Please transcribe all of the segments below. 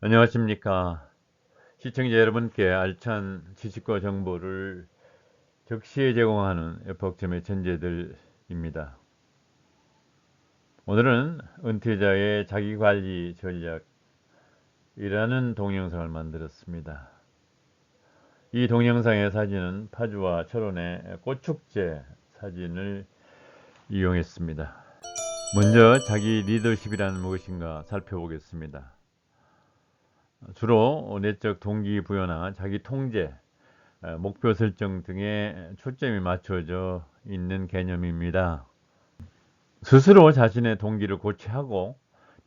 안녕하십니까. 시청자 여러분께 알찬 지식과 정보를 적시에 제공하는 에포크점의 천재들입니다. 오늘은 은퇴자의 자기관리 전략이라는 동영상을 만들었습니다. 이 동영상의 사진은 파주와 철원의 꽃축제 사진을 이용했습니다. 먼저 자기 리더십이란 무엇인가 살펴보겠습니다. 주로 내적 동기부여나 자기 통제, 목표 설정 등에 초점이 맞춰져 있는 개념입니다. 스스로 자신의 동기를 고취하고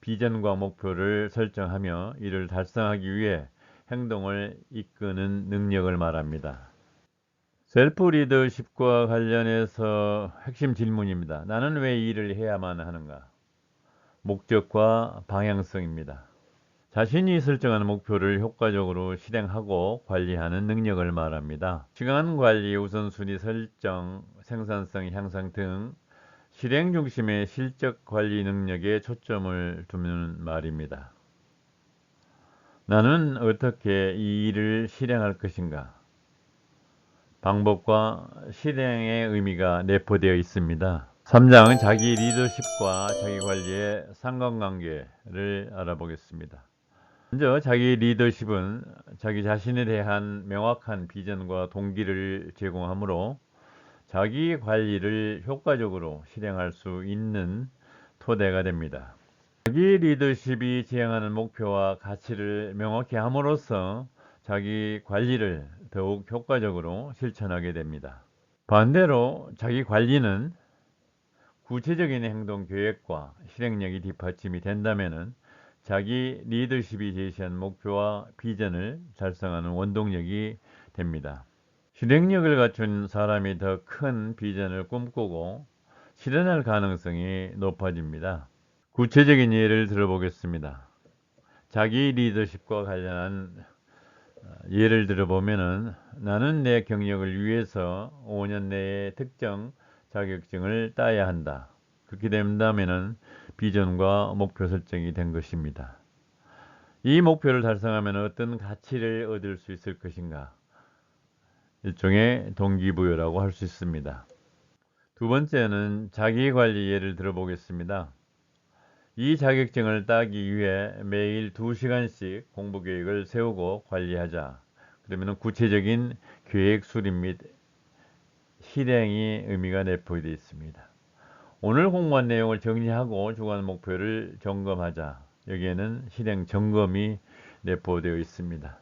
비전과 목표를 설정하며 이를 달성하기 위해 행동을 이끄는 능력을 말합니다. 셀프 리더십과 관련해서 핵심 질문입니다. 나는 왜 이 일을 해야만 하는가? 목적과 방향성입니다. 자신이 설정한 목표를 효과적으로 실행하고 관리하는 능력을 말합니다. 시간 관리, 우선순위 설정, 생산성 향상 등 실행 중심의 실적 관리 능력에 초점을 두는 말입니다. 나는 어떻게 이 일을 실행할 것인가? 방법과 실행의 의미가 내포되어 있습니다. 3장은 자기 리더십과 자기 관리의 상관관계를 알아보겠습니다. 먼저 자기 리더십은 자기 자신에 대한 명확한 비전과 동기를 제공하므로 자기 관리를 효과적으로 실행할 수 있는 토대가 됩니다. 자기 리더십이 지향하는 목표와 가치를 명확히 함으로써 자기 관리를 더욱 효과적으로 실천하게 됩니다. 반대로 자기 관리는 구체적인 행동 계획과 실행력이 뒷받침이 된다면 자기 리더십이 제시한 목표와 비전을 달성하는 원동력이 됩니다. 실행력을 갖춘 사람이 더 큰 비전을 꿈꾸고 실현할 가능성이 높아집니다. 구체적인 예를 들어보겠습니다. 자기 리더십과 관련한 예를 들어보면은 나는 내 경력을 위해서 5년 내에 특정 자격증을 따야 한다. 그렇게 된다면은 비전과 목표 설정이 된 것입니다. 이 목표를 달성하면 어떤 가치를 얻을 수 있을 것인가? 일종의 동기부여라고 할 수 있습니다. 두 번째는 자기관리 예를 들어보겠습니다. 이 자격증을 따기 위해 매일 2시간씩 공부 계획을 세우고 관리하자. 그러면 구체적인 계획 수립 및 실행이 의미가 내포되어 있습니다. 오늘 공부한 내용을 정리하고 주간 목표를 점검하자. 여기에는 실행 점검이 내포되어 있습니다.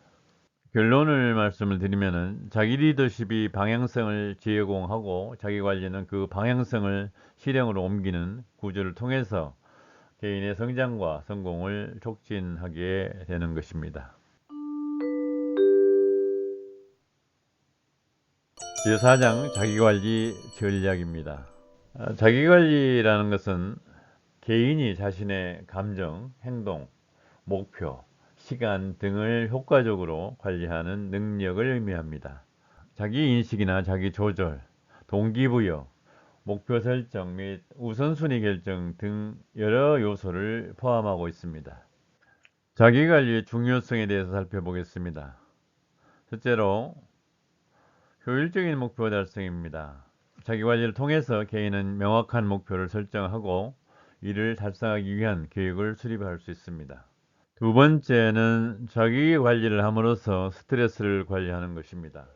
결론을 말씀을 드리면은 자기 리더십이 방향성을 제공하고 자기 관리는 그 방향성을 실행으로 옮기는 구조를 통해서 개인의 성장과 성공을 촉진하게 되는 것입니다. 제4장 자기관리 전략입니다. 자기관리라는 것은 개인이 자신의 감정, 행동, 목표, 시간 등을 효과적으로 관리하는 능력을 의미합니다. 자기 인식이나 자기 조절, 동기부여, 목표 설정 및 우선순위 결정 등 여러 요소를 포함하고 있습니다. 자기관리의 중요성에 대해서 살펴보겠습니다. 첫째로 효율적인 목표 달성입니다. 자기관리를 통해서 개인은 명확한 목표를 설정하고 이를 달성하기 위한 계획을 수립할 수 있습니다. 두 번째는 자기관리를 함으로써 스트레스를 관리하는 것입니다.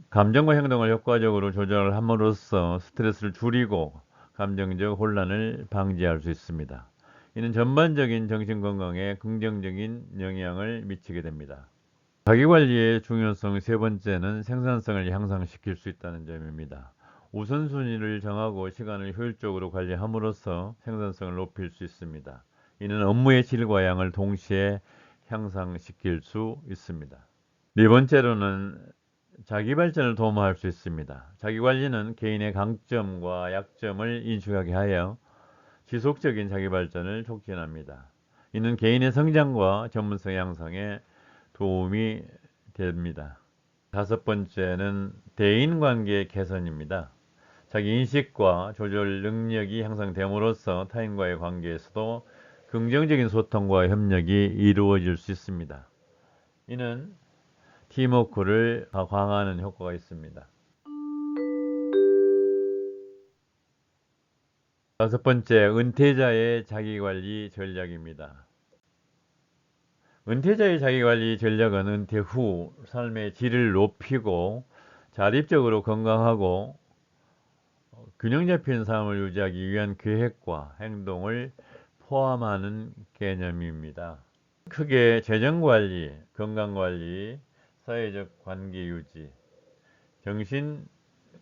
감정과 행동을 효과적으로 조절을 함으로써 스트레스를 줄이고 감정적 혼란을 방지할 수 있습니다. 이는 전반적인 정신건강에 긍정적인 영향을 미치게 됩니다. 자기관리의 중요성 세 번째는 생산성을 향상시킬 수 있다는 점입니다. 우선순위를 정하고 시간을 효율적으로 관리함으로써 생산성을 높일 수 있습니다. 이는 업무의 질과 양을 동시에 향상시킬 수 있습니다. 네 번째로는 자기 발전을 도모할 수 있습니다. 자기 관리는 개인의 강점과 약점을 인식하게 하여 지속적인 자기 발전을 촉진합니다. 이는 개인의 성장과 전문성 향상에 도움이 됩니다. 다섯 번째는 대인관계 개선입니다. 자기 인식과 조절 능력이 향상됨으로써 타인과의 관계에서도 긍정적인 소통과 협력이 이루어질 수 있습니다. 이는 팀워크를 강화하는 효과가 있습니다. 다섯 번째, 은퇴자의 자기관리 전략입니다. 은퇴자의 자기관리 전략은 은퇴 후 삶의 질을 높이고 자립적으로 건강하고 균형 잡힌 삶을 유지하기 위한 계획과 행동을 포함하는 개념입니다. 크게 재정관리, 건강관리, 사회적 관계 유지, 정신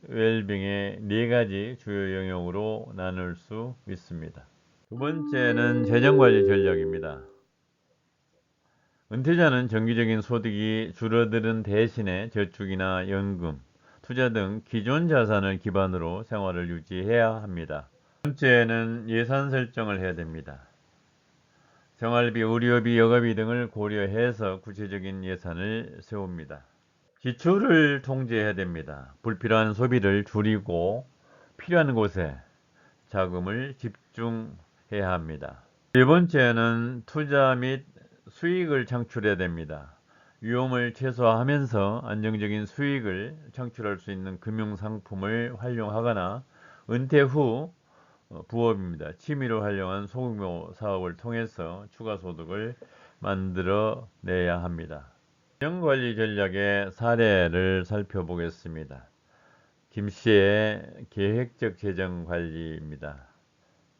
웰빙의 네 가지 주요 영역으로 나눌 수 있습니다. 두 번째는 재정관리 전략입니다. 은퇴자는 정기적인 소득이 줄어드는 대신에 저축이나 연금, 투자 등 기존 자산을 기반으로 생활을 유지해야 합니다. 두 번째는 예산 설정을 해야 됩니다. 생활비, 의료비, 여가비 등을 고려해서 구체적인 예산을 세웁니다. 지출을 통제해야 됩니다. 불필요한 소비를 줄이고 필요한 곳에 자금을 집중해야 합니다. 네 번째는 투자 및 수익을 창출해야 됩니다. 위험을 최소화하면서 안정적인 수익을 창출할 수 있는 금융상품을 활용하거나 은퇴 후 부업입니다. 취미로 활용한 소규모 사업을 통해서 추가 소득을 만들어내야 합니다. 재정관리 전략의 사례를 살펴보겠습니다. 김씨의 계획적 재정관리입니다.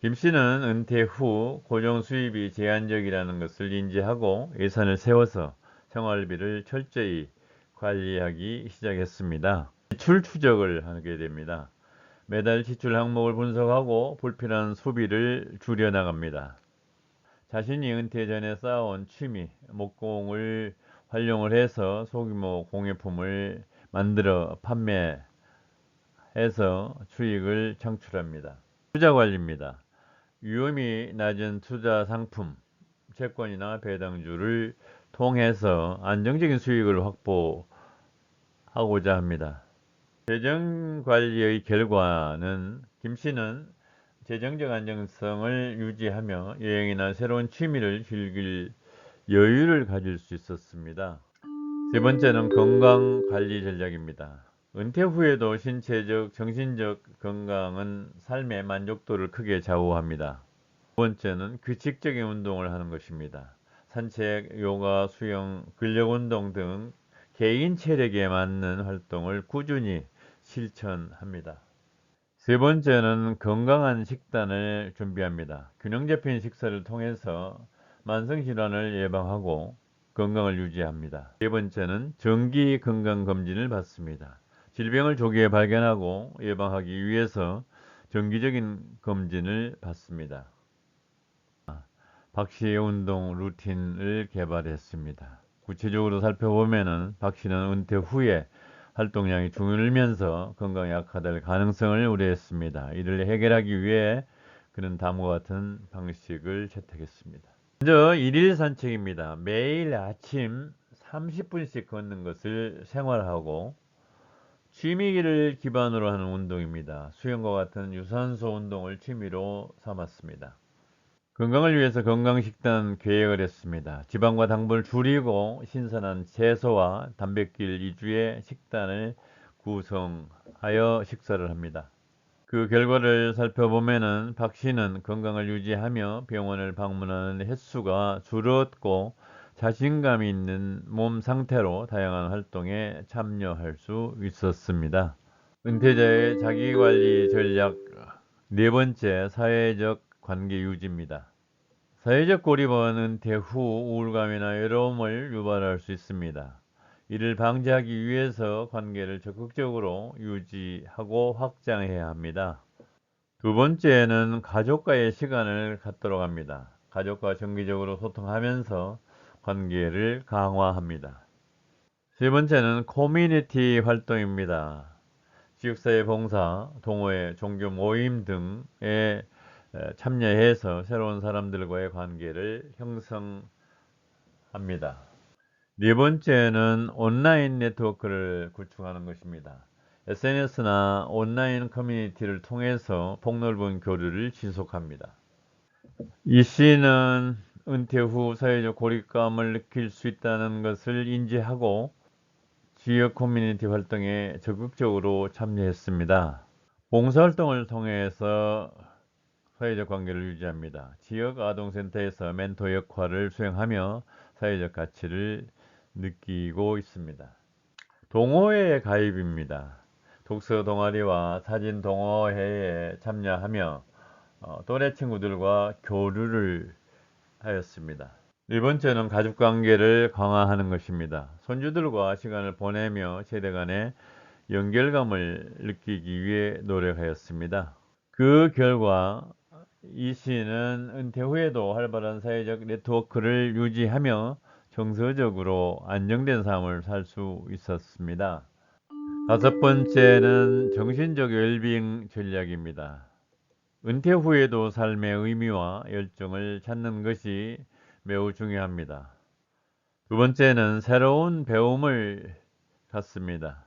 김씨는 은퇴 후 고정 수입이 제한적이라는 것을 인지하고 예산을 세워서 생활비를 철저히 관리하기 시작했습니다. 지출 추적을 하게 됩니다. 매달 지출 항목을 분석하고 불필요한 소비를 줄여나갑니다. 자신이 은퇴 전에 쌓아온 취미, 목공을 활용을 해서 소규모 공예품을 만들어 판매해서 수익을 창출합니다. 투자 관리입니다. 위험이 낮은 투자 상품, 채권이나 배당주를 통해서 안정적인 수익을 확보하고자 합니다. 재정 관리의 결과는 김씨는 재정적 안정성을 유지하며 여행이나 새로운 취미를 즐길 여유를 가질 수 있었습니다. 세 번째는 건강 관리 전략입니다. 은퇴 후에도 신체적, 정신적 건강은 삶의 만족도를 크게 좌우합니다. 두 번째는 규칙적인 운동을 하는 것입니다. 산책, 요가, 수영, 근력 운동 등 개인 체력에 맞는 활동을 꾸준히 실천합니다. 세 번째는 건강한 식단을 준비합니다. 균형 잡힌 식사를 통해서 만성질환을 예방하고 건강을 유지합니다. 네 번째는 정기 건강검진을 받습니다. 질병을 조기에 발견하고 예방하기 위해서 정기적인 검진을 받습니다. 박씨의 운동 루틴을 개발했습니다. 구체적으로 살펴보면 박씨는 은퇴 후에 활동량이 줄면서 건강이 악화될 가능성을 우려했습니다. 이를 해결하기 위해 그는 다음과 같은 방식을 채택했습니다. 먼저 일일 산책입니다. 매일 아침 30분씩 걷는 것을 생활하고 취미를 기반으로 하는 운동입니다. 수영과 같은 유산소 운동을 취미로 삼았습니다. 건강을 위해서 건강식단 계획을 했습니다. 지방과 당분을 줄이고 신선한 채소와 단백질 위주의 식단을 구성하여 식사를 합니다. 그 결과를 살펴보면은 박 씨는 건강을 유지하며 병원을 방문하는 횟수가 줄었고 자신감이 있는 몸 상태로 다양한 활동에 참여할 수 있었습니다. 은퇴자의 자기관리 전략 네 번째, 사회적 관계 유지입니다. 사회적 고립은 은퇴 후 우울감이나 외로움을 유발할 수 있습니다. 이를 방지하기 위해서 관계를 적극적으로 유지하고 확장해야 합니다. 두 번째는 가족과의 시간을 갖도록 합니다. 가족과 정기적으로 소통하면서 관계를 강화합니다. 세 번째는 커뮤니티 활동입니다. 지역사회 봉사, 동호회, 종교 모임 등에 참여해서 새로운 사람들과의 관계를 형성합니다. 네 번째는 온라인 네트워크를 구축하는 것입니다. SNS나 온라인 커뮤니티를 통해서 폭넓은 교류를 지속합니다. 이 씨는 은퇴 후 사회적 고립감을 느낄 수 있다는 것을 인지하고 지역 커뮤니티 활동에 적극적으로 참여했습니다. 봉사활동을 통해서 사회적 관계를 유지합니다. 지역 아동센터에서 멘토 역할을 수행하며 사회적 가치를 느끼고 있습니다. 동호회에 가입입니다. 독서 동아리와 사진 동호회에 참여하며 또래 친구들과 교류를 하였습니다. 네 번째는 가족관계를 강화하는 것입니다. 손주들과 시간을 보내며 세대 간의 연결감을 느끼기 위해 노력하였습니다. 그 결과 이 씨는 은퇴 후에도 활발한 사회적 네트워크를 유지하며 정서적으로 안정된 삶을 살 수 있었습니다. 다섯 번째는 정신적 웰빙 전략입니다. 은퇴 후에도 삶의 의미와 열정을 찾는 것이 매우 중요합니다. 두 번째는 새로운 배움을 갖습니다.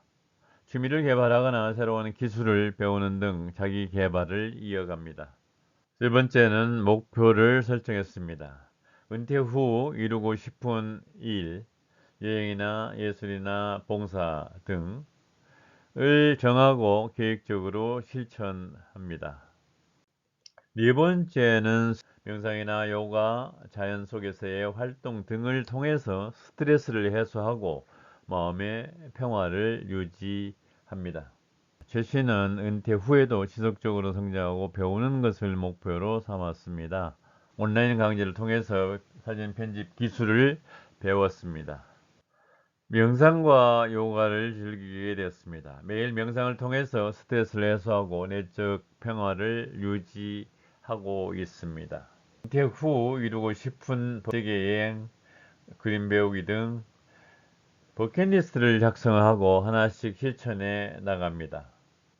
취미를 개발하거나 새로운 기술을 배우는 등 자기 개발을 이어갑니다. 세 번째는 목표를 설정했습니다. 은퇴 후 이루고 싶은 일, 여행이나 예술이나 봉사 등을 정하고 계획적으로 실천합니다. 네 번째는 명상이나 요가, 자연 속에서의 활동 등을 통해서 스트레스를 해소하고 마음의 평화를 유지합니다. 최 씨는 은퇴 후에도 지속적으로 성장하고 배우는 것을 목표로 삼았습니다. 온라인 강좌를 통해서 사진 편집 기술을 배웠습니다. 명상과 요가를 즐기게 되었습니다. 매일 명상을 통해서 스트레스를 해소하고 내적 평화를 유지하고 있습니다. 은퇴 후 이루고 싶은 세계 여행, 그림 배우기 등 버킷리스트를 작성하고 하나씩 실천해 나갑니다.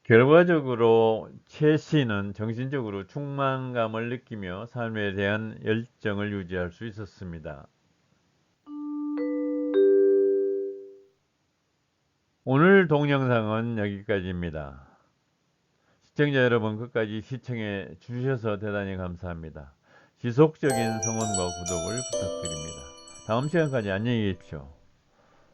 결과적으로 최 씨는 정신적으로 충만감을 느끼며 삶에 대한 열정을 유지할 수 있었습니다. 오늘 동영상은 여기까지입니다. 시청자 여러분 끝까지 시청해 주셔서 대단히 감사합니다. 지속적인 성원과 구독을 부탁드립니다. 다음 시간까지 안녕히 계십시오.